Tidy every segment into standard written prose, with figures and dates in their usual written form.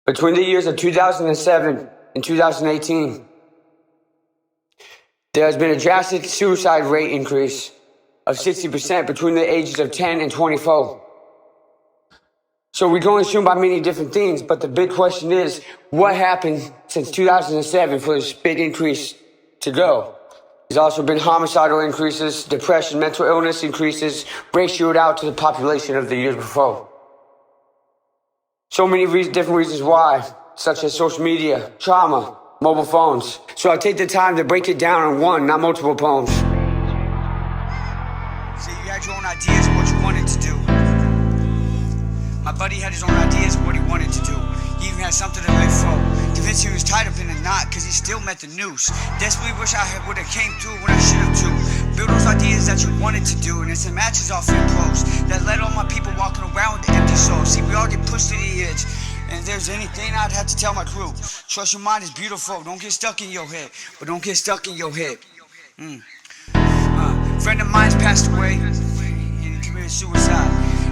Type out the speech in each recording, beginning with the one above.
Between the years of 2007 and 2018, there has been a drastic suicide rate increase of 60% between the ages of 10 and 24. So we can only assume by many different things, but the big question is, what happened since 2007 for this big increase to go? There's also been homicidal increases, depression, mental illness increases, ratioed out to the population of the years before. So many different reasons why, such as social media, trauma, mobile phones. So I take the time to break it down in one, not multiple poems. So you had your own ideas of what you wanted to do. My buddy had his own ideas of what he wanted to do. He even had something to live for. Convinced he was tied up in a knot because he still met the noose. Desperately wish I would have came through when I should have too. Build those ideas that you wanted to do, and it's the matches off in close that led all my people walking around with empty souls. See, we all get pushed to the edge. And if there's anything I'd have to tell my crew, trust your mind is beautiful. Don't get stuck in your head, but don't get stuck in your head. Friend of mine's passed away, and he committed suicide.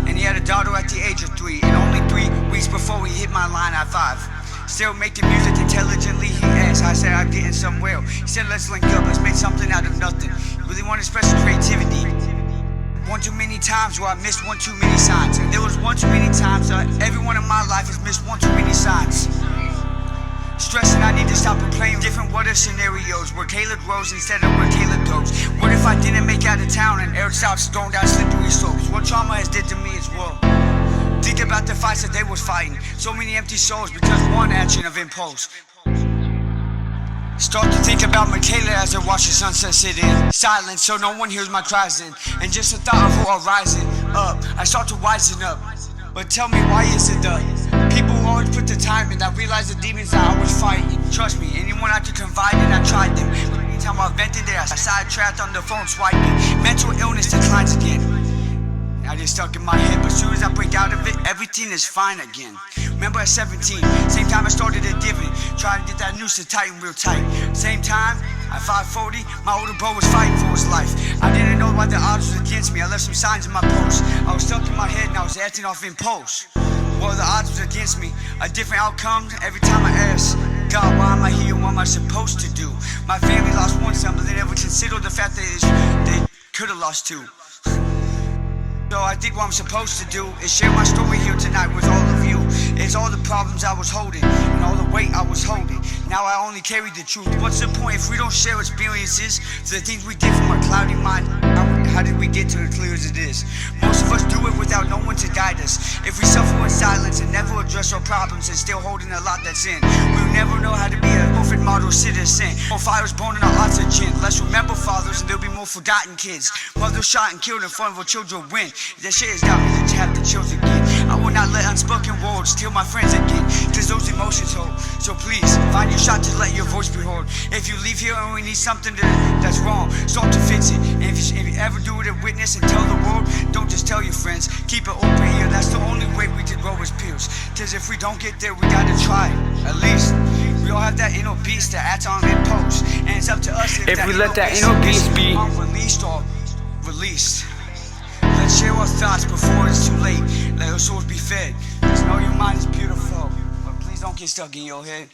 And he had a daughter at the age of 3, and only 3 weeks before he hit my line at 5. Still making music intelligently, he asked. I said I'm getting somewhere. He said let's link up, let's make something out of nothing. Really want to express creativity. One too many times where I missed one too many signs. And there was one too many times everyone in my life has missed one too many signs. Stressing I need to stop and playing different what if scenarios where Caleb rose instead of where Caleb goes. What if I didn't make out of town and Eric stops going down slippery slopes? What trauma has did to me as well. Think about the fights that they was fighting. So many empty souls because one action of impulse. Start to think about Michaela as I watch the sunset sit in. Silence so no one hears my cries in. And just the thought of who are rising up, I start to wisen up. But tell me, why is it the people who always put the time in that realize the demons that I was fighting? Trust me, anyone I could confide in, I tried them. Anytime I vented there, I sidetracked on the phone swiping. Mental illness declines again. I just stuck in my head, but as soon as I break out of it, everything is fine again. Remember at 17, same time I started a divot, trying to get that noose to tighten real tight. Same time, at 540, my older bro was fighting for his life. I didn't know why the odds was against me, I left some signs in my post. I was stuck in my head and I was acting off impulse. Well, the odds was against me, a different outcome every time I asked God, why am I here, what am I supposed to do? My family lost one son, but they never considered the fact that they could have lost 2. So I think what I'm supposed to do is share my story here tonight with all of you. It's all the problems I was holding and all the weight I was holding. Now I only carry the truth. What's the point if we don't share experiences to the things we did from our cloudy mind? How did we get to as clear as it is? Most of us do it without no one to guide us. If we suffer in silence and never address our problems and still holding a lot that's in, we'll never know how to be a perfect model citizen. More fires born in our hearts of gin. Let's remember fathers and there'll be more forgotten kids. Mothers shot and killed in front of our children win. That shit is not me to have the children again. I will not let unspoken words steal my friends again, cause those emotions hold. So please, find your shot to let your voice be heard. If you leave here and we need something that's wrong, start to fix it. And if you ever do it a witness and tell the world, don't just tell your friends. Keep it open here, that's the only way we can grow as peers. Cause if we don't get there, we gotta try, at least. We all have that inner beast that acts on impulse. And it's up to us if we let that inner beast be unreleased or released. Let's share our thoughts before it's too late. Let our souls be fed. Just know your mind is beautiful, but please don't get stuck in your head.